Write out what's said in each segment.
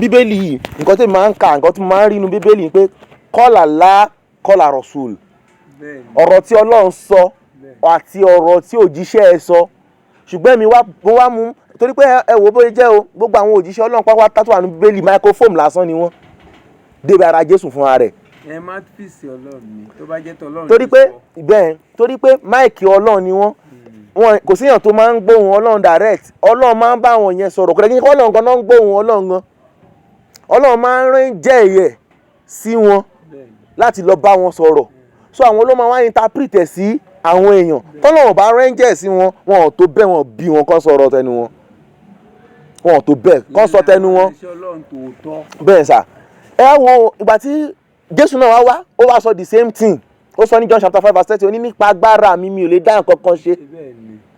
bíbélì yìí nǹkan tí máa ń kà nǹkan tí máa ń rí inú bíbélì pé kọ́là lá kọ́là rọ̀ṣùl ọ̀rọ̀ tí Ọlọ́run sọ àti ọ̀rọ̀ tí òjíṣẹ́ ẹ sọ ṣùgbọ́n mi wá mú torí pé ẹ wò bóyá jẹ́ o gbogbo àwọn òjíṣẹ́ Ọlọ́run pápá tó wà ní bíbélì microphone lásán ni wọ́n débi ara Jésù fúnra rẹ̀. ẹ má fèsì Ọlọ́run ni tó bá jẹ́ tọ́lọ́run. torí pé máìkì Ọlọ́run ni wọ́n kò síyàn tó máa ń gbóhùn Ọlọ́run direct Ọlọ́run máa ń bá àwọn yẹn sọ̀rọ̀ kò lè kí Ọlọ́run gan náà ń gbóhùn Ọlọ́run gan Ọlọ́run máa ń rìn jẹ́ ẹ̀yẹ sí wọn láti lọ bá wọn sọ̀rọ̀ so àwọn ló máa wá interpret ẹ̀ sí àwọn èèyàn tọ́lọ́run bá rẹ́ńjẹ̀ sí wọn wọn ò tó bẹ́ẹ̀ wọn bí wọn kọ́ sọ̀rọ̀ tẹnu wọn wọn ò tó bẹ́ẹ̀ kọ́ sọ tẹnu wọn bẹ́ẹ̀ sà ẹ wo ìgbà tí Jésù náà wá ó wá sọ the same thing ó sọ ní John chapter 5 verse 30 ó ní nípa agbára mi ò lè dá nǹkan kan ṣe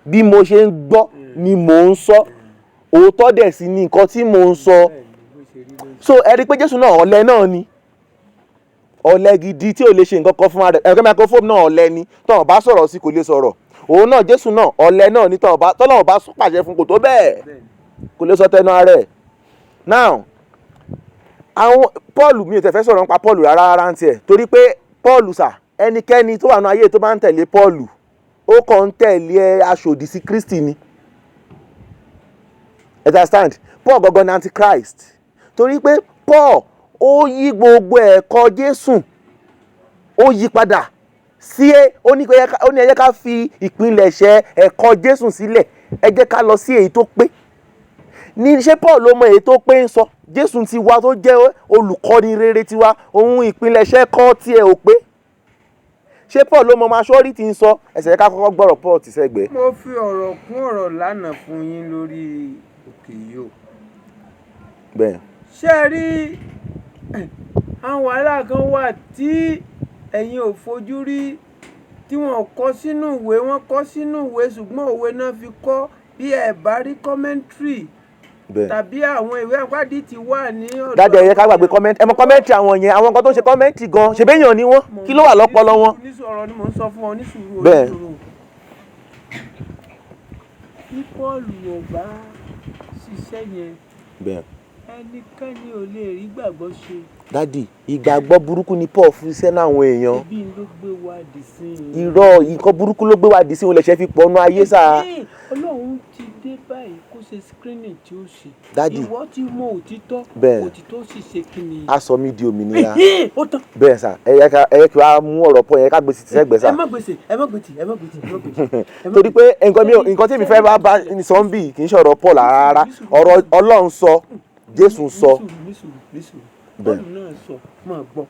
bí mo ṣe ń gbọ́ ni mò ń sọ òótọ́ dẹ̀ sí ni nǹkan tí mò ń sọ so ẹ rí i pé Jésù náà ọ̀lẹ náà ni ọ̀lẹ gidi tí ò lè ṣe nǹkan kan fún ara ẹ̀rọ microphone náà ọ̀lẹ ni tọ́wọ́n bá sọ̀rọ̀ sí kò lè sọ̀rọ̀ òun náà Jésù náà ọ̀lẹ náà ni tọ́lọ́wọ́n bá pàṣẹ fún kò tó bẹ́ẹ̀ kò lè sọ tẹnu ara ẹ̀ now àwọn Paul mi ò tẹ̀ fẹ́ sọ̀rọ̀ nípa Paul rárá ń tiẹ̀ torí pé Paul sà ẹnikẹ́ni tó wà ní ayé tó bá ń tẹ̀lé Paul ó kàn ń tẹ̀lé aṣòdì sí Kristi ni understand Paul gangan ni antichrist torí pé Paul ó yí gbogbo ẹ̀kọ́ Jésù ó yí padà sí ó ní ẹ jẹ́ ká fi ìpilẹ̀ṣẹ̀ ẹ̀kọ́ Jésù sílẹ̀ ẹ jẹ́ ká lọ sí èyí tó pé ní ṣé Paul ló mọ èyí tó pé ń sọ Jésù ti wá tó jẹ́ olùkọ́ni rere tiwa ohun ìpilẹ̀ṣẹ̀ kọ́ tiẹ̀ ò pé ṣé Paul ló mọ maturity ń sọ ẹsẹ̀ ká kọ́kọ́ gbọ́rọ̀ Paul ti sẹ́gbẹ̀ẹ́. mo fi ọ̀rọ̀ kún ọ̀rọ̀ lánàá fún yín lórí òkè yìí o. bẹ́ẹ̀. ṣé ẹ rí àwọn wàhálà kan wà tí ẹ̀yin ò fojú rí tí wọ́n kọ sínú ìwé wọ́n kọ sínú ìwé ṣùgbọ́n òwe náà fi kọ́ bí ẹ̀ bá rí commentary tàbí àwọn ìwé àpáàdì ti wà ní ọ̀dọ̀. dáadáa ẹ̀yẹ ká gbàgbé comment ẹ mọ comment àwọn yẹn àwọn kan tó ń ṣe comment gan ṣe béèyàn ni wọ́n kí ló wà lọ́pọlọ wọn. oníṣòro ni mò ń sọ fún ọ oníṣòro. bẹ́ẹ̀ bí Pọ́ọ̀lù ò bá ṣiṣẹ́ yẹn bẹ́ẹ̀ ẹnikẹ́ni ò lè rí gbàgbọ́ ṣe. dádì ìgbàgbọ́ burúkú ni Paul fún iṣẹ́ náà àwọn èèyàn. ibi ló gbé wa dì sí i. irọ́ nǹkan burúkú ló gbé wa dì sí i wọn lè ṣe fi pọnú ayé sáà. Ọlọ́run ti dé báyìí kó ṣe screening tí ó ṣe. dádì ìwọ ti mọ òtítọ́ òtítọ́ sì ṣe kí ni. a sọ mí di òmìnira. ó tán. bẹ́ẹ̀ sà ẹ yẹ kí wàá mú ọ̀rọ̀ pọ̀ yẹn ká gbèsè tìṣẹ́gbẹ́ sà. ẹ má gbèsè. torí pé nǹkan tí èmi fẹ́ bá sọ́ńbì kì í ṣe ọ̀rọ̀ Paul rárá ọ̀rọ̀ Ọlọ́run sọ Jésù sọ. Bọ́ọ̀lù náà sọ máa gbọ́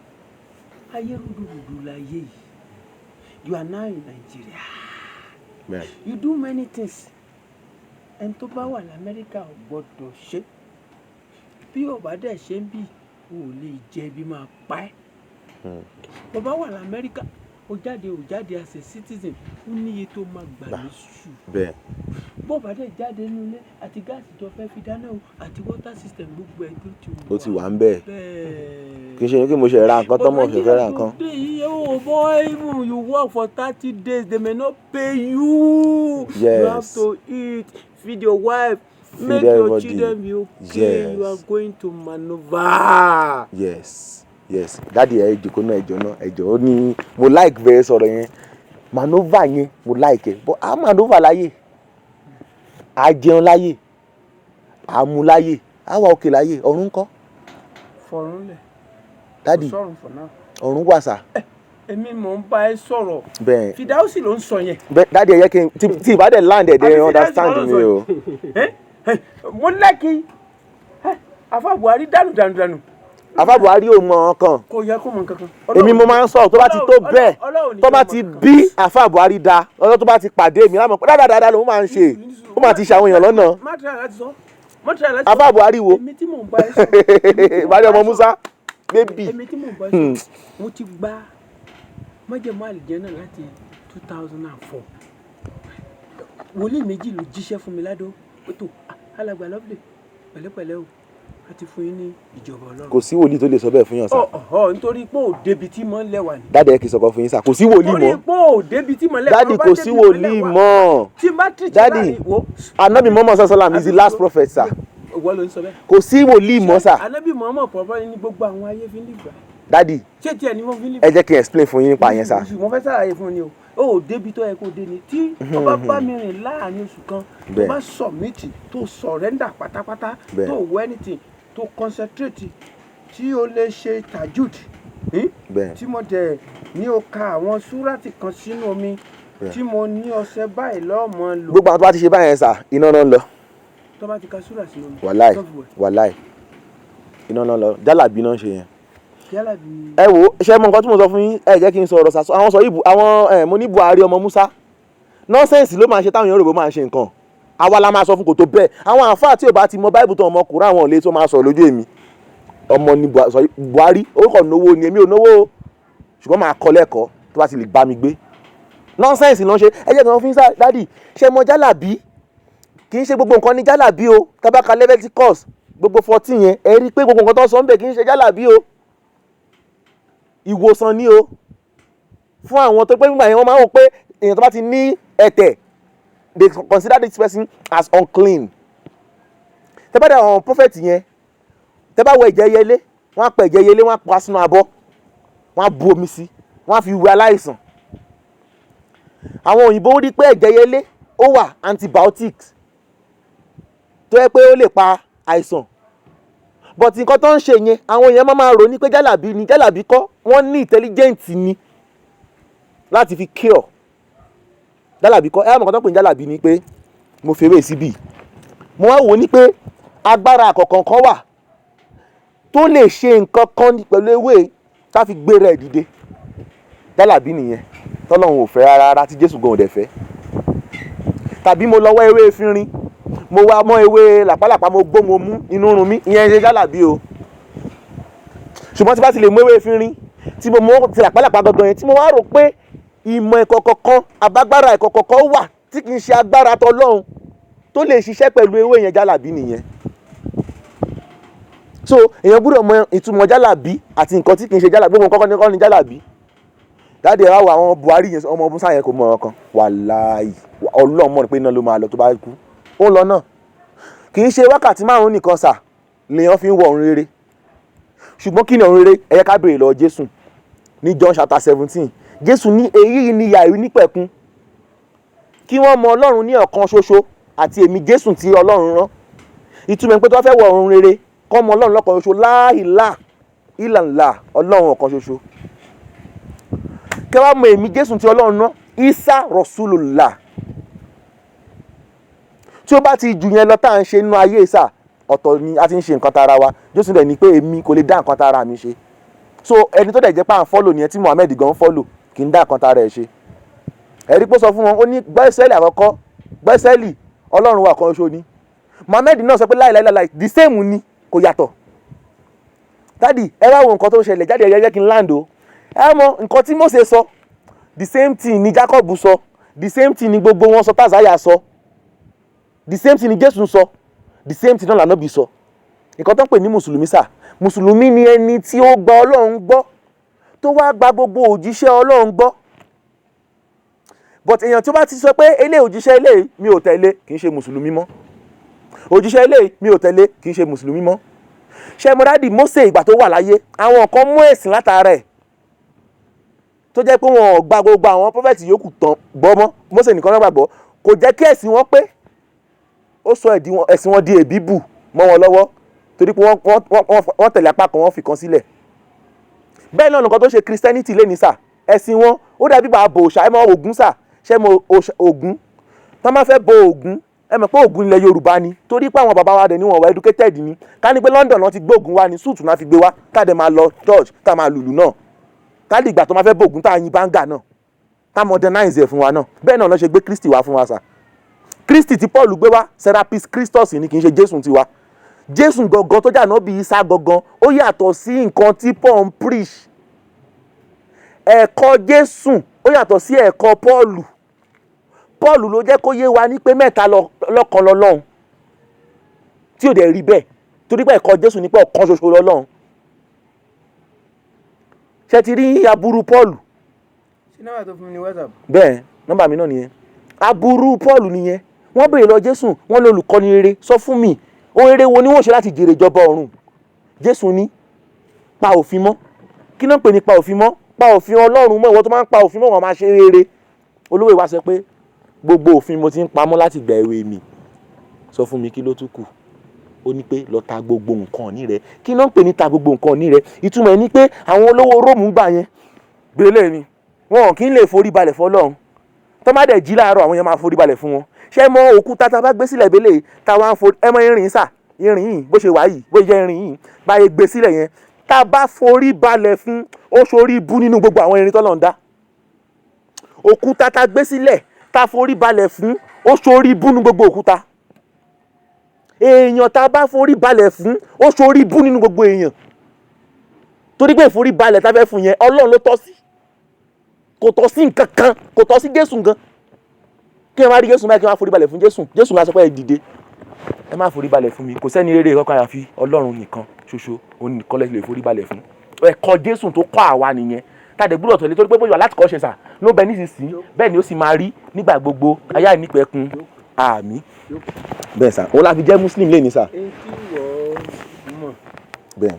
ayé rúdurùdu láyé yìí you are now in Nigeria you do many things ẹni tó bá wà l'Amẹ́ríkà ò gbọ́dọ̀ ṣe bí ò bá dẹ̀ ṣe ń bì ò lè jẹ bí máa pa ẹ́ bó bá wà l'Amẹ́ríkà ó jáde as a citizen ó níye tó máa gbà lóṣù bó bá dẹ̀ jáde nílé àti gáàsì tó fẹ́ fi dáná o àti water system gbogbo ẹ̀ tó ti wà. ó ti wà ń bẹ̀ kì í ṣe kí mo ṣe ra nǹkan tọ́mọ̀ ṣe fẹ́ ra nǹkan. oh boy even you work for 30 days they may not pay you. Yes. You have to eat feed your wife make your children be okay. You are going to maneuver. Yes. Dáàdi ẹ jòkó náà ẹjọ́ ó ní mo like bẹ́ẹ̀ sọ̀rọ̀ yẹn manova yẹn mo like ẹ but a manova láyè a jẹun láyè a mu láyè a wà òkè láyè ọ̀run kọ́. fọ̀run lẹ̀. Dáàdi ọ̀run wà sà. èmi mò ń bá ẹ sọ̀rọ̀. bẹ́ẹ̀ Fidausi ló ń sọ yẹn. bẹ́ẹ̀ dáàdi ẹ yẹ kí n tí ìbá dẹ̀ land ẹ̀ dẹ̀ understand mi o. mo lẹ́kì afa Buhari dànù. Afa Buhari ò mọ ọkàn. kò yẹ kó mọ kankan. èmi mo máa ń sọ tó bá ti tó bẹ́ẹ̀ tó bá ti bí Afa Buhari da ọjọ́ tó bá ti pàdé mi lámọ̀ pé dáadáa lòun máa ń ṣe ó máa ti ṣe àwọn èèyàn lọ́nà. Afa Buhari wo ìbáraẹ̀ ọmọ Musa bébì. èmi tí mò ń bá ẹ sọ mo ti gba májẹ̀mú àlìjẹ́nà láti 2004 wòlíì méjì ló jíṣẹ́ fún mi ládó tó alàgbà Lovely pẹ̀lẹ́pẹ̀lẹ́ o àti fún yín ní ìjọba Ọlọ́run. kò sí wòlíì tó lè sọ bẹ́ẹ̀ fún yàn sá. nítorí pé ò débi tí mọ́ lẹ́wà ni. dáàdì ẹ kì í sọkọ fún yín sá kò sí wòlíì mọ́. nítorí pé ò débi tí mọ́ lẹ́wà. dáàdì kò sí wòlíì mọ́. tí bá tìrì dáàdì Ànábì Muhammad sallam is the last prophet sir. ìwọ ló ń sọ bẹ́ẹ̀. kò sí wòlíì mọ́ sà. Ànábì Muhammad pọ̀pọ̀ ní gbogbo àwọn ayé fi ń lìgbà. dádì ṣé tiẹ̀ ni wọ́n fi ń lìgbà. ẹ jẹ́ kí n explain fún yín nípa yẹn sà. mo fẹ́ ṣàlàyé fún ni o ò débi tó yẹ kó dé ni tí o bá bá mi rìn láàrin oṣù kan tó bá submit tó surrender pátápátá tó wọ anything tó concentrate tí o lè ṣe tajud tí mo dẹ̀ ní o ka àwọn súrátì kan sínú omi tí mo ní ọṣẹ báyìí lọ́mọ lò. gbogbo àwọn tó bá ti ṣe báyẹn sà iná náà ń lọ. tó bá ti ka súrà sínú omi. wàláì iná náà lọ jálàbí náà ń ṣe yẹn. jálàbí. ẹ wo ṣe mọ nǹkan tí mo sọ fún yín ẹ jẹ́ kí n sọ ọ̀rọ̀ sàṣọ àwọn sọ ìbò àwọn mo ní Buhari ọmọ Musa nọ́ọ̀sẹ̀nsì ló máa ṣe táwọn Yorùbá máa ṣe nǹkan àwa la máa sọ fún kò tó bẹ́ẹ̀ àwọn àǹfààní tí ò bá ti mọ báìbù tó ọmọ kùrọ̀ àwọn òlé tó máa sọ lójú èmi ọmọ ní Buhari orúkọ náwó ni èmi ò náwó ṣùgbọ́n máa kọ́ lẹ́kọ̀ọ́ tó bá ti lè bá mi gbé nọ́ọ̀sẹ̀nsì ló ń ṣe ẹ jẹ́ kí wọ́n fi ń sá dádì ṣe mọ jálàbí kì í ṣe gbogbo nǹkan ní jálàbí o tabaka Leviticus gbogbo 14 yẹn ẹ rí i pé gbogbo nǹkan tó sọ ń bẹ̀ kì í ṣe jálàbí o ìwòsàn ni o fún àwọn tó pé nígbà yẹn wọ́n máa ń wò pé èèyàn tó bá ti ní ẹ̀tẹ̀ they consider this person as unclean tẹ́ bá dé àwọn prophet yẹn tẹ́ bá wọ ẹ̀jẹ̀ yẹlé wọ́n á pa ẹ̀jẹ̀ yẹlé wọ́n á pa sínú abọ́ wọ́n á bu omi sí wọ́n á fi wẹ aláìsàn àwọn òyìnbó rí pé ẹ̀jẹ̀ yẹlé ó wà antibiotics tó yẹ pé ó lè pa àìsàn but nǹkan tó ń ṣe yẹn àwọn èèyàn máa rò ní pé jálàbí ni jálàbí kọ́ wọ́n ní intelligent ni láti fi cure jálàbí kọ́ ẹ mọ̀ kọ́ tó pè ní jálàbí ni pé mo fèrè síbì mo wá wò ní pé agbára àkọ́kọ́ kan wà tó lè ṣe nǹkan kan pẹ̀lú ewé tá fi gbé rẹ̀ dìde jálàbí nìyẹn tọ́lọ́run ò fẹ́ rárá tí Jésù gan ò dẹ̀ fẹ́ tàbí mo lọ́wọ́ ewé efinrin mo wá mọ́ ewé làpálàpá mo gbó mo mú inú run mi ìyẹn ṣe jálàbí o ṣùgbọ́n tí bá ti lè mú ewé efinrin tí mo mú ti làpálàpá gangan yẹn tí mo wá rò pé ìmọ̀ ìkọ̀kọ̀ kan àbágbára ìkọ̀kọ̀ kan wà tí kì í ṣe agbára tọlọ́run tó lè ṣiṣẹ́ pẹ̀lú ewé yẹn jálàbí nìyẹn so èèyàn gbọ́dọ̀ mọ ìtumọ̀ jálàbí àti nǹkan tí kì í ṣe jálàbí gbogbo nǹkan kọ́ ni jálàbí dáàdì ẹ̀ wá wo àwọn Buhari yẹn ọmọ Musa yẹn kò mọ ọkàn wàláhì Ọlọ́run mọ̀ pé iná ló máa lọ tó bá kú ó ń lọ náà kì í ṣe wákàtí 5 nìkan sà lèèyàn fi ń wọ ọ̀run rere ṣùgbọ́n kí ni ọ̀run rere ẹ yẹ ká béèrè lọ Jésù ní John chapter 17 Jésù ní èyí ni ìyà ìnípẹ̀kun kí wọ́n mọ Ọlọ́run ní ọ̀kan ṣoṣo àti èmi Jésù tí Ọlọ́run rán ìtumọ̀ pé tó fẹ́ wọ ọ̀run rere kọ́ mọ Ọlọ́run lọ́kan ṣoṣo láìlá ìlànà Ọlọ́run ọ̀kan ṣoṣo kẹ́ wá mọ èmi Jésù tí Ọlọ́run rán Isa Rasulullah tí ó bá ti jù yẹn lọ tá à ń ṣe nínú ayé sà ọ̀tọ̀ ni a ti ń ṣe nǹkan tara wa Jésù dẹ̀ ní pé èmi kò lè dá nǹkan tara mi ṣe so ẹni tó dẹ̀ jẹ́ pé à ń fọ́lò nìyẹn tí Muhammed gan ń fọ́lò kì í dá nǹkan tara ẹ̀ ṣe ẹ̀rí pé sọ fún wọn ó ní gbẹ́sẹ̀lì àkọ́kọ́ gbẹ́sẹ̀lì Ọlọ́run wa kan ṣo ni Muhammed náà sọ pé láìláìláì the same ni kò yàtọ̀ dádì ẹ wá wo nǹkan tó ń ṣẹlẹ̀ jáde ẹ̀yẹ́ kí n land o ẹ mọ nǹkan tí Mósè sọ the same thing ni Jacob sọ the same thing ni gbogbo wọn sọ tazaya sọ the same thing ni Jésù sọ the same thing náà l'Ànábì sọ nǹkan tó ń pè ní mùsùlùmí sà mùsùlùmí ni ẹni tí ó gba Ọlọ́run gbọ́ tó wá gba gbogbo òjíṣẹ́ Ọlọ́run gbọ́ but èèyàn tí ó bá ti sọ pé eléyìí òjíṣẹ́ eléyìí mi ò tẹ̀lé kì í ṣe mùsùlùmí mọ́ òjíṣẹ́ eléyìí mi ò tẹ̀lé kì í ṣe mùsùlùmí mọ́ ṣe mo dádì Mósè ìgbà tó wà láyé àwọn kan mú ẹ̀sìn látara ẹ̀ tó jẹ́ pé wọn ò gba gbogbo àwọn prọfẹ̀tì yòókù tán gbọ́ mọ́ Mósè nìkan náà gbàgbọ́ kò jẹ́ kí ẹ̀sìn wọn pé ó sọ ẹ̀sìn wọn di èbíbù mọ́ wọn lọ́wọ́ torí pé wọ́n tẹ̀lé apá kan wọ́n fi kan sílẹ̀ bẹ́ẹ̀ náà nǹkan tó ṣe Christianity lé ní sà ẹ̀sìn wọn ó dàbí bá bò òòṣà ẹ mọ Ògún sà ṣe mọ Ògún tó máa fẹ́ bọ Ògún ẹ mọ̀ pé Ògún ilẹ̀ Yorùbá ni torí pé àwọn bàbá wa dẹ̀ ní wọn wà educated ni ká ní pé London náà ti gbé Ògún wá ní súùtù náà fi gbé wá ká dẹ̀ máa lọ church ká máa lùlù náà ká lè ìgbà tó máa fẹ́ bọ Ògún tá a yin báńgà náà ká modernize ẹ̀ fún wa náà bẹ́ẹ̀ náà lọ́ ṣe gbé Kristi wá fún wa sà Kristi tí Paul gbé wá Serapis Christos ni kì í ṣe Jésù tiwa Jésù gangan tó jà náà bí Isa gangan ó yàtọ̀ sí nǹkan tí Paul ń preach ẹ̀kọ́ Jésù ó yàtọ̀ sí ẹ̀kọ́ Paul ló jẹ́ kó yé wa ní pé mẹ́ta lọ́kan lọ́lọ́run tí ò dẹ̀ rí bẹ́ẹ̀ torí pé ẹ̀kọ́ Jésù ní pé ọ̀kan ṣoṣo lọ́lọ́run ṣe ti rí aburú Paul. ṣé nọ́mbà tó fún mi ní WhatsApp. bẹ́ẹ̀ nọ́mbà mi náà nìyẹn aburú Paul nìyẹn wọ́n béèrè lọ Jésù wọ́n lé olùkọ́ni rere sọ fún mi ohun rere wo ni wọ́n ṣe láti jèrè ìjọba ọ̀run? Jésù ní pa òfin mọ́. Kí náà pè ní pa òfin mọ́? Pa òfin Ọlọ́run mọ́. Ìwọ tó máa ń pa òfin mọ́, wọ́n máa ṣe rere. Olówó ìwà sọ pé gbogbo òfin mo ti ń pamọ́ láti ìgbà èwe mi, sọ fún mi kí ló tún kù? Ó ní pé lọ ta gbogbo nǹkan ní rẹ. Kí náà pè ní ta gbogbo nǹkan ní rẹ? Ìtumọ̀ ẹ̀ ní pé àwọn olówó Róòmù gbà yẹn gbélé ni wọn kì í lè forí balẹ̀ fọlọ́run. Tó má dẹ̀ jí láàárọ̀ àwọn yẹn máa forí balẹ̀ fún wọn. Ṣé mọ òkúta tá a bá gbé sílẹ̀ bẹ́lẹ̀ tá a wá ń forí, ẹ mọ irin sà, irin yìí bó ṣe wà yìí, bó jẹ́ irin yìí báyé gbé sílẹ̀ yẹn, tá a bá forí balẹ̀ fún, ó ṣorí ibú nínú gbogbo àwọn irin tọ́lọ́run dá. Òkúta tá a gbé sílẹ̀ tá a forí balẹ̀ fún, ó ṣorí ibú nínú gbogbo òkúta. Èèyàn tá a bá forí balẹ̀ fún, ó ṣorí ibú nínú gbogbo èèyàn. Torí pé ìforí balẹ̀ tá a fẹ́ fún yẹn Ọlọ́run ló tọ́ sí, kò tọ́ sí nǹkan kan, kò tọ́ sí Jésù gan. Kí ẹ má rí Jésù báyìí kí ẹ má forí balẹ̀ fún Jésù. Jésù máa sọ pé ẹ dìde, ẹ má forí balẹ̀ fún mi. Kò sẹ́ni rere kankan àyàfi Ọlọ́run nìkan ṣoṣo, òun nìkan lè forí balẹ̀ fún. Ẹ̀kọ́ Jésù tó kọ́ àwa nìyẹn. Tàdé gbúdọ̀ tẹ̀lé torí pé bóyá láti kọ́ ṣe sà ló bẹ nísinsìnyí, bẹ́ẹ̀ ni ó sì máa rí nígbà gbogbo ayé àìnípẹ̀kun. Àmín. Bẹ́ẹ̀ sà, òun la fi jẹ́ Muslim lé ní sà. Etí wọ̀ mọ̀. Bẹ́ẹ̀.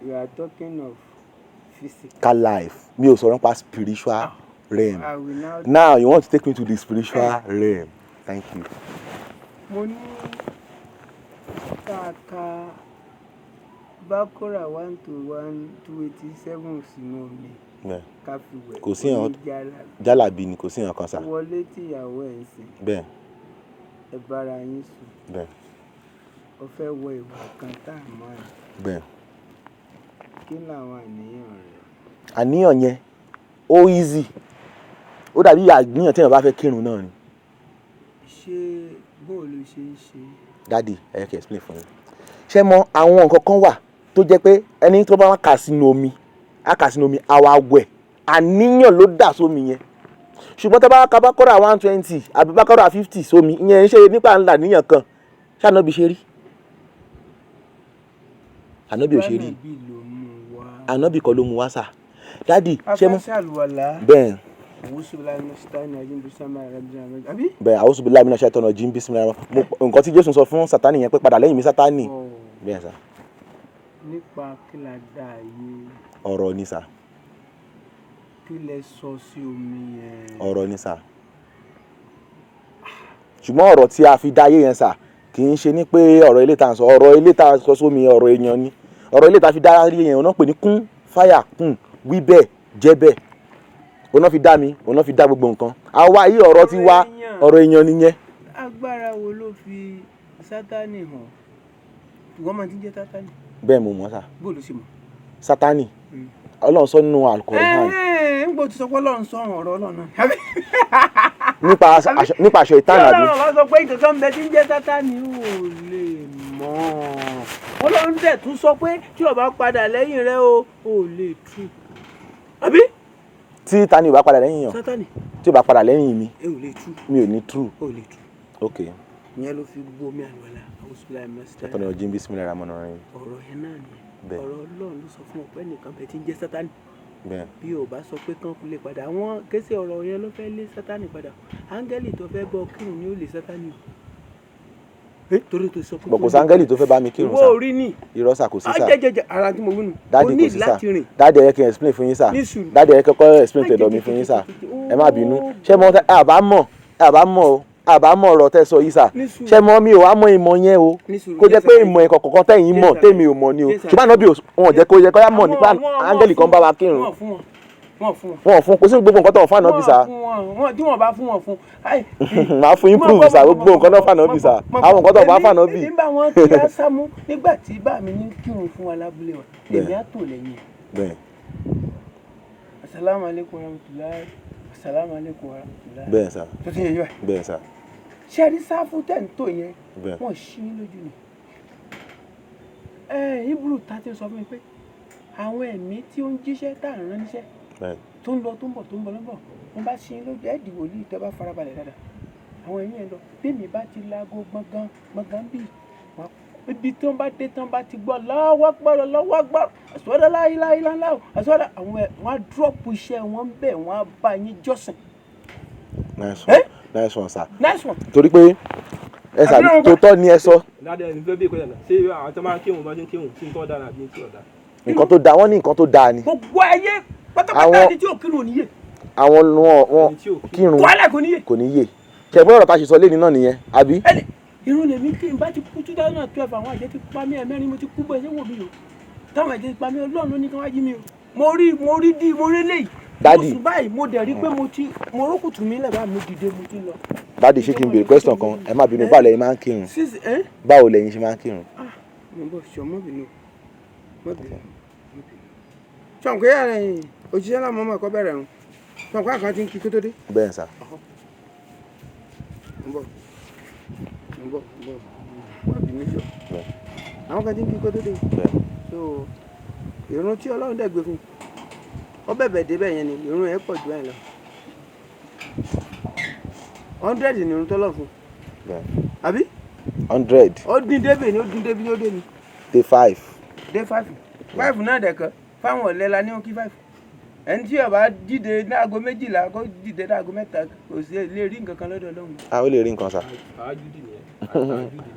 You are talking of physical life. Mi ò sọ̀rọ̀ nípa spiritual realm. I will Now you want to take me to the spiritual realm. Thank you. Mo ní kàkà Bákórà 1-1-287 sínú omi. Ká fi wẹ̀. Kò sí hàn jálàbí ni, kò sí hàn kan sà. Wọlé tí ìyàwó ẹ̀ ń sìn. Bẹ́ẹ̀. Ẹ bára yín sùn. Bẹ́ẹ̀. Ó fẹ́ wọ ìwà kan tá a mọ̀ ẹ́. Bẹ́ẹ̀. Kí làwọn àníyàn rẹ̀? Àníyàn yẹn ó easy. Ó dàbí àníyàn tí èèyàn bá fẹ́ kírun náà ni. Ṣé bóòlù ṣe ń ṣe? Daddy, ẹ yẹ kí explain fún yín. Ṣé mọ àwọn nǹkan kan wà tó jẹ́ pé ẹni tó bá wá kà sínú omi, á kà sínú omi, àwa wẹ̀. Àníyàn ló dà sómi yẹn. Ṣùgbọ́n tó bá ka Bákórà 120 àbí Bákórà 50 sómi, ìyẹn ń ṣe nípa ńlá níyàn kan. Ṣé Ànábì ṣe rí? Ànábì ò ṣe rí. Ànábì kọ́ ló mú wá sà. Daddy, ṣé mọ? Bẹ́ẹ̀. Bẹ́ẹ̀ àwọn òṣùbí láìmínà ṣe àtọ̀nà jí ń bí sí mi lára. Nǹkan tí Jésù sọ fún Sátánì yẹn pé padà lẹ́yìn mi Sátánì. Bẹ́ẹ̀ sà. Nípa kí la dá ayé. Ọ̀rọ̀ ni sà. Kí lẹ sọ sí omi yẹn. Ọ̀rọ̀ ni sà. Ṣùgbọ́n ọ̀rọ̀ tí a fi dá ayé yẹn sà kì í ṣe ní pé ọ̀rọ̀ ilé tá à ń sọ, ọ̀rọ̀ ilé tá a sọ sómi ọ̀rọ̀ èèyàn ni. Ọ̀rọ̀ ilé tá a fi dá ayé yẹn, òun náà pè ní kún fáyà kún wí bẹ́ẹ̀ jẹ́ bẹ́ẹ̀. Òun náà fi dá mi, òun náà fi dá gbogbo nǹkan. Àwa yìí ọ̀rọ̀ ti wá ọ̀rọ̀ èèyàn nìyẹn. Agbára wo ló fi Sátánì hàn? Ìwọ́n máa ti jẹ́ Sátánì. Bẹ́ẹ̀ mo mọ̀ sà. Bóòlù sí mọ̀. Sátánì. Ọlọ́run sọ nínú Al-Qur'an. Ń gbọ́ ti sọ pé Ọlọ́run sọ ọ̀rọ̀ Ọlọ́run náà. Nípa aṣọ ìtàn àbí. Ọlọ́run bá sọ pé ìkankan ń bẹ tí ń jẹ́ Sátánì ò lè mọ̀. Ọlọ́run dẹ̀ tún sọ pé tí o bá padà lẹ́yìn rẹ o ò lè tú. Àbí? Tí Tani ò bá padà lẹ́yìn yàn. Sátánì. Tí ò bá padà lẹ́yìn mi. Ẹ ò lè tú. Mi ò ní true. Ò lè tú. Ok. Ìyẹn ló fi gbó mi àlùwàlà. Àtọ̀nà ọ̀jìn bí sinmi lára mọ́nà rẹ̀. Ọ̀rọ̀ yẹn náà ni. Bẹ́ẹ̀. Ọ̀rọ̀ Ọlọ́run ló sọ fún ọ pé ẹnìkan bẹ tí ń jẹ́ Sátánì. Bẹ́ẹ̀. Bí o bá sọ pé kán lè padà, àwọn kése ọ̀rọ̀ yẹn ló fẹ́ lé Sátánì padà. Áńgẹ́lì tó fẹ́ bọ́ kírun ni ó lè Sátánì o. Torí tó sọ pé bọ̀ kò sí áńgẹ́lì tó fẹ́ bá mi kírun sà. ìwọ orí ni. Irọ́ sà kò sí sà. Jẹjẹjẹ ara tí mo wí nù. Dáàdì kò sí sà. Dáàdì ẹ kí n explain fún yín sà. Dáàdì ẹ kọ́kọ́ explain tẹ̀dọ̀ mi fún yín sà. Ẹ má bínú. Ṣé mo àbámọ̀ ọ̀rọ̀ tẹ́ sọ yìí sà. Ṣé mo mi ò wá mọ ìmọ̀ yẹn o. Kó jẹ́ pé ìmọ̀ ẹ̀kọ́ kọ̀ọ̀kan tẹ̀yìn mọ̀ tèmi ò mọ̀ ni o. Ṣùgbọ́n Ànábì wọn ò jẹ́ kó yẹ kó yá mọ̀ nípa áńgẹ́lì kan bá wa kírun. Wọ́n fún kò sí gbogbo nǹkan tó wọ́n fún Ànábì sà. Tí wọ́n bá fún wọn fún. Màá fún yín proof sà gbogbo nǹkan tó fún Ànábì sà. Àwọn nǹkan tó wọ́n fún Ànábì. Nígbà wọn kí á sámú nígbà tí bá mi ní kírun fún wa lábúlé wa lèmi á tò lẹ́yìn. Bẹ́ẹ̀. Assalamu alaikum warahmatullahi. Assalamu alaikum warahmatullahi. Bẹ́ẹ̀ sà. Tó ti yẹ yíwá. Bẹ́ẹ̀ sà. Ṣé ẹ rí sáfù tẹ̀ ń tò yẹn? Wọ́n ṣí lójú ni. Hebrew 13 sọ fún mi pé àwọn ẹ̀mí tí ó ń jíṣẹ́ tá à ń rán níṣẹ́ tó ń lọ tó ń bọ̀ lọ́bọ̀ wọ́n bá ṣí lójú ẹ̀dì wòlíì tẹ́ bá farabalẹ̀ dáadáa. Àwọn ẹ̀mí ẹ̀ lọ bí mi bá ti láago gbọ̀ngàn bíi ibi tí wọ́n bá dé tán bá ti gbọ́ lọ́wọ́ gbọ́rọ̀ àsọdá láìláìláìláì àsọdá àwọn ẹ̀ wọ́n á dúrọ́pù iṣẹ́ wọn bẹ́ẹ̀ wọ́n á bá yín jọ́sìn. Nice one sir. Nice one. Torí pé ẹ sà tó tọ́ ni ẹ sọ. ládẹ ní fẹ́ bí ìkọjá náà ṣé àwọn tó máa ń kírun bá ṣe ń kírun sí nǹkan dára àbí tí ò dáa. nǹkan tó dáa wọ́n ní nǹkan tó dáa ni. gbogbo ayé pátápátá ẹni tí ò kírun ò níyè. àwọn wọn kírun wàhálà kò níyè. kò níyè ṣẹ̀gbọ́n ọ̀rọ̀ tá a ṣe sọ lẹ́ni náà nìyẹn àbí. irun lèmi kí n bá ti kú 2012 àwọn àjẹ́ ti pa mí ẹ̀mẹ́rin mo ti kú bẹ́ẹ̀ ṣé wò mí o táwọn àjẹ́ ti pa mí Ọlọ́run ló ní kí wọ́n jí mi o mo rí léyìí. Daddy. mo sùn báyìí mo dẹ̀ rí pé mo rókùtù mi lẹ̀ báyìí mo dìde mo ti lọ. Daddy ṣé kí n béèrè question kan ẹ má bínú báwo lẹ́yìn máa ń kírun báwo lẹ́yìn ṣe máa ń kírun. mo bọ̀ ṣọ mọ́ bínú ṣọ̀n pé òṣìṣẹ́ náà mọ́ ẹ̀kọ́ bẹ̀rẹ̀ rùn ṣọ̀n pé àkàn ti ń kí kó tó dé. bẹ́ẹ̀ sà. mo bọ̀ wọ́n bí mi jọ àwọn kan ti ń kí kó tó dé. so ìrun tí Ọlọ́run dẹ̀ gbé fún ọ bẹ̀bẹ̀ débẹ̀ yẹn ni ìrun ẹ̀ pọ̀ jù ẹ̀ lọ 100 ni ìrun tọ́lọ̀ fún àbí 100 ó dín débè ni ó dín débi ó dé ni. day 5 náà dẹ̀kan fáwọn ọ̀lẹ́la ní òkè 5 ẹni tí ó bá dìde ní aago 12 kó dìde ní aago 3 kò sí lè rí nǹkan kan lọ́dọ̀ Ọlọ́run. ó lè rí nǹkan sà.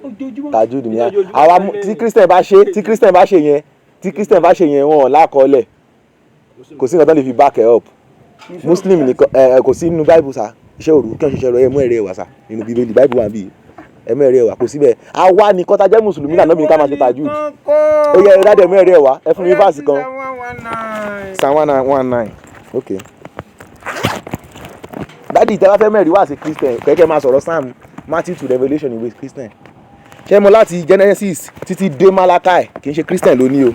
ojoojúmọ́ tajud ni àwa tí Christian bá ṣe yẹn wọn lákọọ́lẹ̀ kò sí nǹkan tó lè fi back up Muslim nìkan kò sí nínú Bible sà iṣẹ́ òru kí wọ́n ṣiṣẹ́ rọ ẹmú ẹ̀rẹ́ ẹ̀wà sà nínú Bíbélì Bible wà bí ẹmú ẹ̀rẹ́ ẹ̀wà kò síbẹ̀ àwa ni kọ́ta jẹ́ mùsùlùmí náà lọ́bìnrin ká máa ṣe tajud ó yẹ ìrádẹ́ ẹmú ẹ̀rẹ́ ẹ̀wà ẹ fún mi fásì kan Psalm 119 ok. Daddy ìtẹ́ bá fẹ́ mẹ́rin wá sí Christian kẹ́kẹ́ máa sọ̀rọ̀ Psalm Matthew to Revelation ìwé Christian ṣé mo láti Genesis títí dé Malachi kì í ṣe Christian lónìí o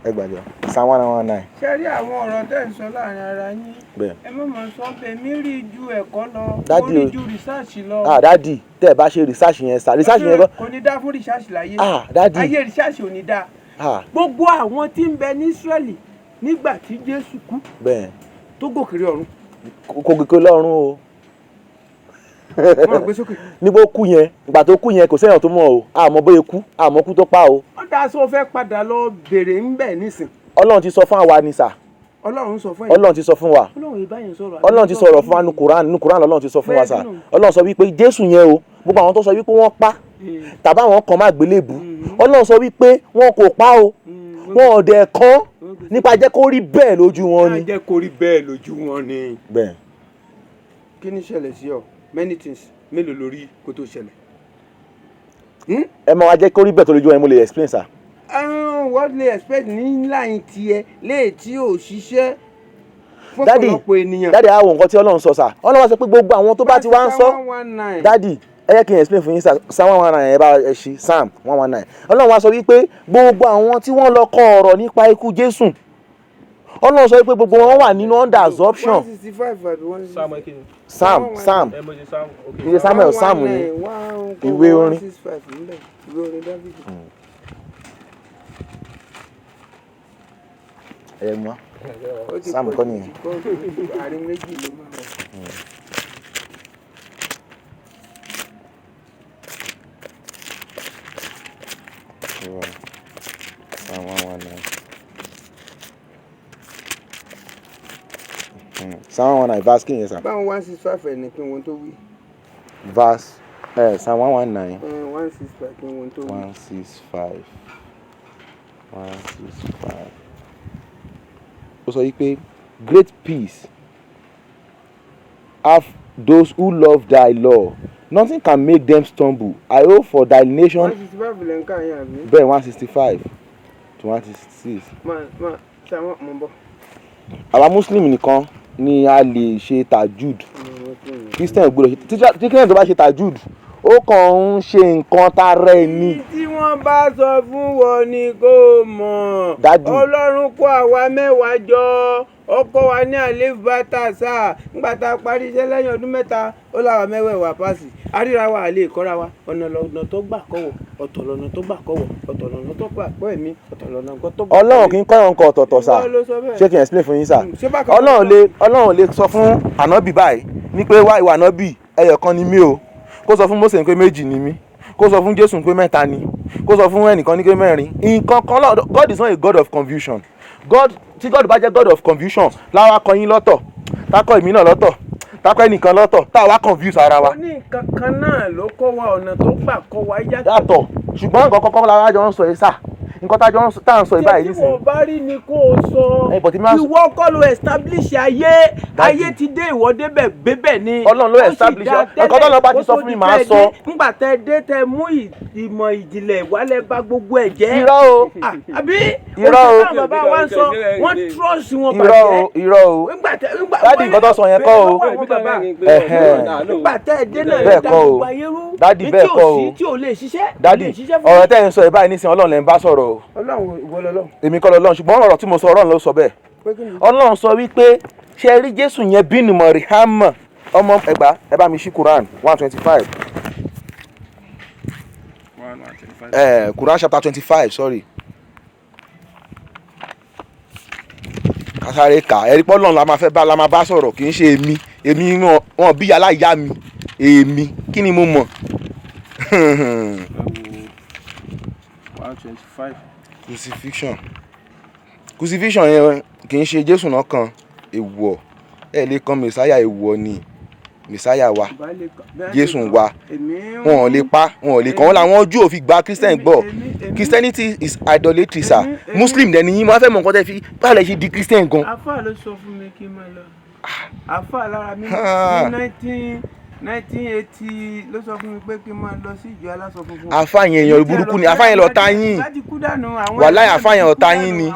ẹ gbàjọ Psalm 119. ṣé rí àwọn ọ̀rọ̀ tẹ́ ń sọ láàrin ara yín ẹ má máa sọ pé mi rí ju ẹ̀kọ́ lọ mo rí ju research lọ. Daddy tẹ́ ẹ bá ṣe research yẹn sá research yẹn kò ní dá fún research láyé Daddy ayé research ò ní dá gbogbo àwọn tí ń bẹ ní Israeli nígbà tí Jésù kú tó gòkèrè ọ̀run kò gòkè lọ́run o wọ́n gbé sókè níbo kú yẹn ìgbà tó kú yẹn kò sẹ́yìn tó mọ̀ o àmọ́ bóyá kú àmọ́ kú tó pa o. wọ́n dá sọ fẹ́ padà lọ bèrè ń bẹ̀ nísìn. Ọlọ́run ti sọ fún àwa ni sà. Ọlọ́run sọ fún Ọlọ́run ti sọ fún wa. Ọlọ́run ti sọ̀rọ̀ fún wa ní Quran Ọlọ́run ti sọ fún wa sà. Ọlọ́run sọ wípé Jésù yẹn o gbogbo àwọn tó sọ wípé wọ́n pa tàbí àwọn kan má gbélébù Ọlọ́run sọ wípé wọn kò pa o wọn ò dẹ̀ kán nípa jẹ́ kó rí bẹ́ẹ̀ lójú wọn ni. jẹ́ kó rí bẹ́ẹ̀ lójú wọn ni. bẹ́ẹ̀. kí ni ṣẹlẹ̀ sí ọ many things mélòó lórí kó tó ṣẹlẹ̀. ẹ máa wá jẹ́ kó rí bẹ́ẹ̀ tó lójú wọn mo lè explain sir. What lè expect ní láyìn tiẹ̀ léè tí ò ṣiṣẹ́ fọ́pọ̀lọpọ̀ ènìyàn. Daddy àwọn nǹkan tí Ọlọ́run sọ sà Ọlọ́run sọ pé gbogbo àwọn tó bá ti wá ń sọ Daddy ẹ jẹ́ kí n explain fún yín Psalm 119 ẹ bá ẹ ṣí Psalm 119 Ọlọ́run wá sọ wípé gbogbo àwọn tí wọ́n lọ kọ ọ̀rọ̀ nípa ikú Jésù Ọlọ́run sọ wípé gbogbo wọn wà nínú under absorption. 165 Psalm ìwé Samuel Psalm ni ìwé orin. ẹ mọ Psalm kọ́ nìyẹn. Psalm 119. Psalm 119 verse kí yẹn sà. báwọn 165 ẹ̀ ní kí wọ́n tó wí. verse Psalm 119. 165 kí wọ́n tó wí. 165. Ó sọ yìí pé great peace have those who love thy law nothing can make them stumble I hope for thy nation. 165 lẹ́ ń kà yín àbí. bẹ́ẹ̀ 165 to 166. máa ṣàwọn mọ̀ bọ̀. àwa muslim nìkan ni a lè ṣe tajud christian gbọ́dọ̀ ṣe tí christian tó bá ṣe tajud ó kàn ń ṣe nǹkan tara ẹ̀ ni. tí wọ́n bá sọ fún wọn ni kó mọ̀ Ọlọ́run kó àwa mẹ́wàá jọ ó kọ́ wa ní àlébàtà sáà nígbà tá a parí iṣẹ́ lẹ́yìn ọdún 3 ó láwa mẹ́wẹ̀ẹ̀wà pàṣẹ àríra wa àlè ìkọ́ra wa ọ̀nà lọ́nà tó gbà kọ́wọ̀ ọ̀tọ̀ lọ́nà tó gbà kọ́wọ̀ ọ̀tọ̀ lọ́nà tó gbà kọ́ ẹ̀mí ọ̀tọ̀ lọ́nà tó gbà. Ọlọ́run kì í kọ́ ọ̀nkọ́ ọ̀tọ̀ọ̀tọ̀ sá ṣé kí n explain fún yín sá Ọlọ́run lè sọ fún ànábì báyìí ní pé wá ìwà ànábì ẹyọ kan ni mí o kó sọ fún Mósè pé 2 ni mí kó sọ fún Jésù pé 3 ni kó sọ fún ẹnìkan ní pé 4 nǹkan kan lọ God is not a God of confusion tí God bá jẹ́ God of confusion láwa kọ yín lọ́tọ̀ tákọ̀ èmi náà lọ́tọ̀ tápẹ́ nìkan lọ́tọ̀ tá a wá confuse ara wa. ó ní nǹkan kan náà ló kọ́ wa ọ̀nà tó gbà kọ́ wa yàtọ̀ ṣùgbọ́n nǹkan kọ́kọ́ la jọ ń sọ yìí sà nǹkan tá à ń sọ yìí báyìí nísìnyí. tí wọ́n bá rí ni kó o sọ ìwọ kọ́ ló establish ayé ti dé ìwọ débẹ̀ bébẹ̀ ni. Ọlọ́run ló establish nǹkan tó lọ bá ti sọ fún mi màá sọ. nígbà tẹ dé tẹ mú ìmọ̀ ìjìnlẹ̀ wálẹ̀ bá gbogbo ẹ̀ jẹ́. irọ́ o àbí irọ́ o òṣìṣẹ́ bàbá wa ń sọ wọ́n trust wọn bàjẹ́. irọ́ o dádì nǹkan tó sọ yẹn kọ́ o. nígbà tẹ dé náà bẹ́ẹ̀ dá kọ́ o gbogbo ayé rú dádì bẹ́ẹ̀ kọ́ o tí ò lè ṣiṣẹ́. dádì ọ̀rọ̀ tẹ́ ẹ̀ ń sọ ẹ̀ báyìí nísìnyí Ọlọ́run lẹ́ ń bá sọ̀rọ̀ o. Ọlọ́run ìwọ lọ́lọ́run. èmi kọ́ lọ́lọ́run ṣùgbọ́n ọ̀rọ̀ tí mo sọ Ọlọ́run ló sọ bẹ́ẹ̀. Ọlọ́run sọ wípé ṣe rí Jésù yẹn bínú Mọ̀ríhámà ọmọ ẹgbàá ẹ bá mi ṣí Quran 125. Quran chapter 25 sorry. kásáré kà ẹ̀rí pọ́ Ọlọ́run la máa bá sọ̀rọ̀ kì í ṣe èmi wọn bí aláìyá mi èmi kí ni mo mọ̀. 125. crucifixion yẹn kì í ṣe Jésù náà kan èèwọ̀ ẹ lè kan mẹsáyà èèwọ̀ ni mẹsáyà wa Jésù wa wọn ò lè pa wọn ò lè kàn wọn làwọn Júù ò fi gba Christian gbọ́ Christianity is idolatry sir Muslim dẹni yín wọn fẹ́ mọ̀ nǹkan tẹ́ fi báyìí ṣe di Christian gan. àfáà ló sọ fún mi kí n máa lọ àfáà lára mi ní 1980 ló sọ fún mi pé kí n máa lọ sí ìjọ aláṣọ funfun. àfáà yẹn èèyàn burúkú ni àfáà yẹn lọ́tá yín wàláì àfáà yẹn ọ̀tá yín ni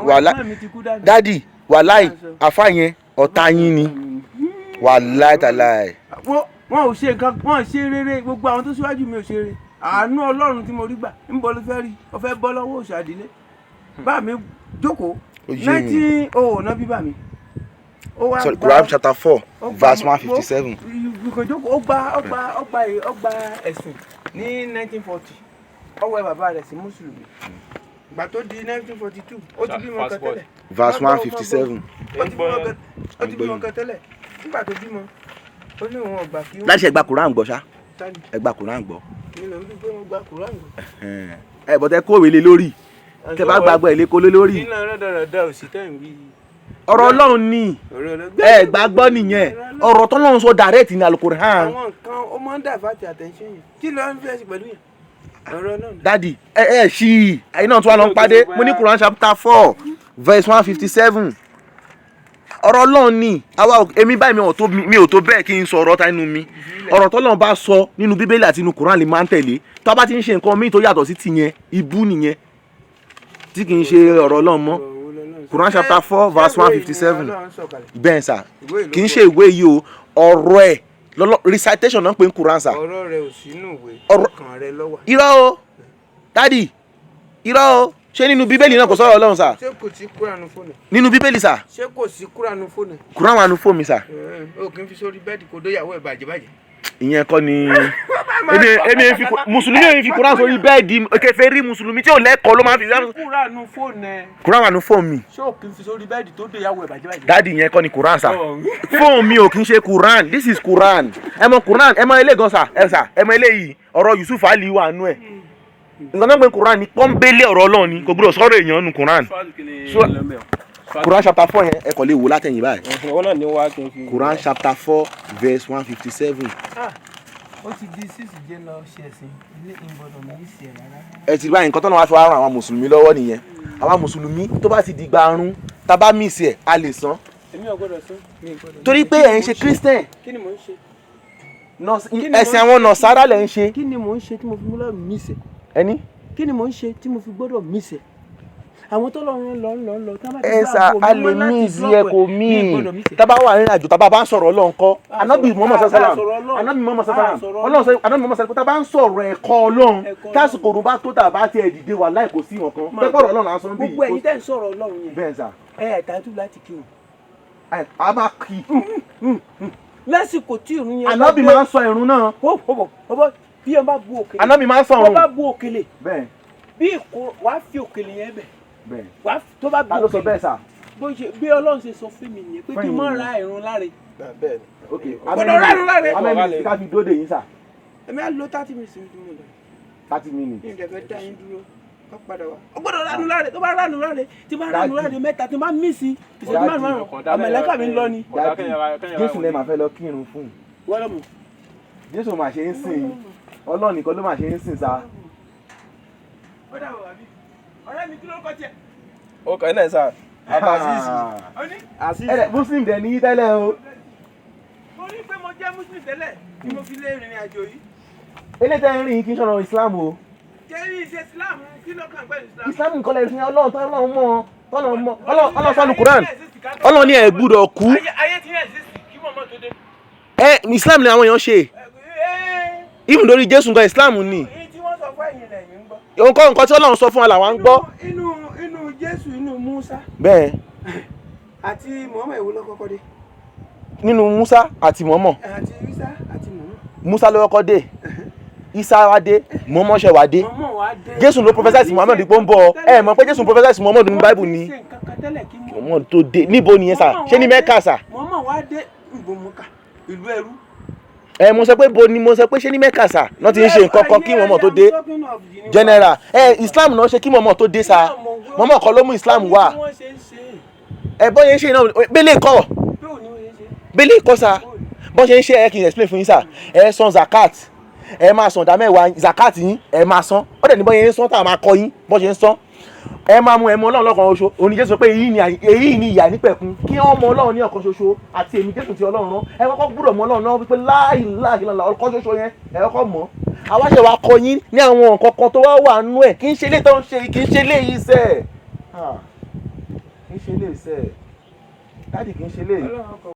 dádì wàláì àfáà yẹn ọ̀tá yín ni wàláì tàláì. wọn ò ṣe nǹkan wọn ò ṣe rere gbogbo àwọn tó síwájú mi ò ṣe rere àánú Ọlọ́run tí mo rí gbà ń bọ́ ló fẹ́ rí ọ fẹ́ bọ́ lọ́wọ́ òṣàdílé bá mi jókòó 1900 náà bí bá mi. sorry Quran chapter 4 verse 157. ó gba ẹ̀sìn ní 1940 ọwọ́ ẹ bàbá rẹ̀ sí mùsùlùmí ìgbà tó di 1942 ó ti bímọ kan tẹ́lẹ̀. verse 157. ó ti bímọ kan tẹ́lẹ̀ nígbà tó bímọ ó ní òun ọgbà kí. láti ṣe gba Quran gbọ́ ṣá ẹ gba Quran gbọ́. mi ló ń bí pé wọ́n gba Quran gbọ́. ẹ bọ́tẹ́ kó òwe lé lórí tẹ bá gbàgbọ́ ẹ̀ lé kó lé lórí. nínú rẹ́dọ̀rẹ́dọ̀ òsì tẹ̀ ń wí. ọ̀rọ̀ Ọlọ́run ni ẹ gbàgbọ́ nìyẹn ọ̀rọ̀ tọ́lọ́run sọ direct ní Al-Qur'an. àwọn nǹkan ó máa ń divert attention yẹn kí ló ń fẹ́ sí pẹ̀lú yẹn ọ̀rọ̀ náà. dadi ẹ ṣí i ẹ̀yin náà tún wà lọ pàdé mo ní Quran chapter 4 verse 157 ọ̀rọ̀ Ọlọ́run ni àwa èmi báyìí mi ò tó bẹ́ẹ̀ kí n sọ ọ̀rọ̀ ta inú mi ọ̀rọ̀ tọ́lọ́run bá sọ nínú Bíbélì àti inú Quran lè máa ń tẹ̀lé tó bá ti ń ṣe nǹkan míì tó yàtọ̀ sí tìyẹn ibú nìyẹn tí kì í ṣe ọ̀rọ̀ Ọlọ́run mọ́. Quran chapter 4 verse 157 bẹ́ẹ̀ sà kì í ṣe ìwé yìí o ọ̀rọ̀ ẹ̀ recitation náà pé ń Quran sà. ọ̀rọ̀ rẹ̀ ò sínú ìwé ọkàn rẹ̀ ló wà. irọ́ o dádì irọ́ o ṣé nínú Bíbélì náà kò sọ̀rọ̀ Ọlọ́run sà. ṣé kò sí Quran fóònù. nínú Bíbélì sà. ṣé kò sí Quran fóònù. Quran wà nínú fóònù mi sà. o kì í fi sórí bẹ́ẹ̀dì kó dóyàwó ẹ̀ bàjẹ́. ìyẹn kọ́ ni èmi fi mùsùlùmí èmi fi Quran sórí bẹ́ẹ̀dì kèfèrí mùsùlùmí tí ò lẹ́kọ̀ọ́ ló máa fi. Quran fóònù ẹ. Quran wà nínú fóònù mi. ṣé o kì í fi sórí bẹ́ẹ̀dì tó dóyàwó ẹ̀ bàjẹ́. dáàdi ìyẹn kọ́ ni Quran sà. fóònù mi ò kì í ṣe Quran this is Quran ẹ mọ Quran ẹ mọ ilé gan sà ẹ mọ ilé yìí ọ̀rọ̀ Yusuf Ali wà nú ẹ̀ nǹkan náà pé Quran ni pọ́ńbélé ọ̀rọ̀ Ọlọ́run ni kò gbọdọ̀ sọ̀rọ̀ èèyàn nù Quran. Quran chapter 4 yẹn ẹ kò lè wò látẹ̀yìn báyìí. Quran chapter 4 verse 157. ó ti di 6 jẹ́ lọ ṣe ẹ̀sìn ilé ìgbọ̀dọ̀ mi sí ẹ̀ rárá. ẹ ti báyìí nǹkan tó náà wá fi wá ran àwọn mùsùlùmí lọ́wọ́ nìyẹn àwọn mùsùlùmí tó bá ti di gbarun tá bá mísì ẹ̀ a lè san. èmi ò gbọ́dọ̀ san. torí pé ẹ̀ ń ṣe Christian. kí ni mò ń ṣe. ẹ̀sìn àwọn nọ̀sára lẹ̀ ń ṣe. kí ni mò ń ṣe tí mo fi gbọ́dọ̀ mísì. ẹni. kí ni mò ń ṣe tí mo fi gbọ́dọ̀ mísì. àwọn tó lọ́run lọ ẹ sà a lè mí ìzí ẹ kò mí tábà wà nínú àjò tábà bá ń sọ̀rọ̀ Ọlọ́run kọ́ anábì Muhammad sallam tábà ń sọ̀rọ̀ ẹ̀kọ́ Ọlọ́run tásìkò òru bá tó tàbá tiẹ̀ dìde wà láì kò sí wọn kan pẹ́pọ̀rọ̀ Ọlọ́run lásán bí. gbogbo ẹ̀yin tẹ́ ń sọ̀rọ̀ Ọlọ́run yẹn bẹ́ẹ̀ sà ẹ̀ ẹ̀dájú láti kírun. a máa kí lásìkò tí ìrun yẹn. anábì máa ń sọ ìrun náà. bí ẹ bá bu òkèlè. anábì máa ń sọ ìrun. tó bá bu òkèlè. bẹ́ẹ̀. bí wàá fi òkèlè yẹn bẹ̀. bẹ́ẹ̀. tó bá bu òkèlè. bẹ́ẹ̀ sà. bí Ọlọ́run ṣe sọ fún mi nìyẹn pé kí n má ra ìrun láre. bẹ́ẹ̀ ok gbọ́dọ̀ ra ìrun láre. amẹ́mi ká fi dóde yín sà. èmi á lo 30 minutes ní mo lọ. 30 minutes. ní ìdẹ̀fẹ́ dá yín dúró. kọ́ padà wá. ó gbọ́dọ̀ ránú láre tó bá ránú láre tí bá ránú láre mẹ́ta tí bá mí sí ìṣẹ́jú márùn-ún ọmọlẹ́kà mi ń lọ ni. Jésù lè máa fẹ́ lọ kírun fún un. wọ́n lọ́mù. Jésù máa ṣe ń sìn Ọlọ́run nìkan ló máa ṣe ń sìn sa. ó dà wọ̀ àbí ọ̀rẹ́ mi kí ló kọ́ tiẹ̀. ó kàn náà sà Azeez. Muslim dẹ̀ ní tẹ́lẹ̀ o. mo rí pé mo jẹ́ muslim tẹ́lẹ̀ tí mo fi lé ìrìn àjò yìí. eléyìí tẹ́ ń rìn kí n sọ̀rọ̀ Islam o. jẹ́rí ìṣe Islam kí ló kàn pẹ̀lú Islam. Islam nǹkan lè fi Ọlọ́run tọ́lọ́run mọ́ Ọlọ́run sọ́nu Quran Ọlọ́run ní ẹ gbúdọ̀ kú. ayé ti rẹ̀ sí kí mọ̀mọ́ tó dé. Islam ni àwọn èèyàn ṣe even lórí Jésù nǹkan Islam ni. èyí tí wọ́n sọ fún ẹ̀yin lẹ́yìn ń gbọ́. nǹkan tí Ọlọ́run sọ fún wa làwa ń gbọ́. inú Jésù inú Musa bẹ́ẹ̀ àti Muhammad èwo ló kọ́kọ́ dé. nínú Musa àti Muhammad. àti Isa àti Muhammad. Musa ló kọ́kọ́ dé Isa wá dé Muhammad ṣe wá dé Jésù ló prophesy sí Muhammad dípò ń bọ̀ ẹ mọ̀ pé Jésù prophesy sí Muhammad nínú Bible ni Muhammad tó dé níbo nìyẹn sà ṣé ní Mẹ́kà sà. Muhammad wá dé ìgbòmùkà ìlú ẹrú. Mo sọ pé bo ni mo sọ pé ṣé ní Mẹ́kà sà náà ti ń ṣe nǹkan kan kí Muhammad tó dé general Islam náà ṣe kí Muhammad tó dé sà Muhammad kọ́ ló mú Islam wá bọ́ yẹn ṣe náà bẹ́lẹ̀ kọ́ sà bọ́ ṣe ń ṣe kí n explain fún yín sà san zakat máa san ìdá mẹ́wàá zakat yín máa san ó dẹ̀ ní bọ́ yẹn ń san tá a máa kọ́ yín bọ́ ṣe ń san máa mú Ọlọ́run lọ́kan ṣoṣo òní Jésù pé èyí ni ìyà nípẹ̀kun kí wọ́n mọ Ọlọ́run ní ọ̀kan ṣoṣo àti èmi Jésù ti Ọlọ́run rán kọ́kọ́ gbúdọ̀ mọ Ọlọ́run náà wípé láìláìlá ọ̀kan ṣoṣo yẹn kọ́kọ́ mọ̀ àwa ṣe wá kọ́ yín ní àwọn nǹkan kan tó wá wà nú ẹ̀ kì í ṣe ilé tó ń ṣe kì í ṣe ilé yìí sẹ́ẹ̀ kì í ṣe ilé sẹ́ẹ̀ dáàdì kì í ṣe ilé yìí.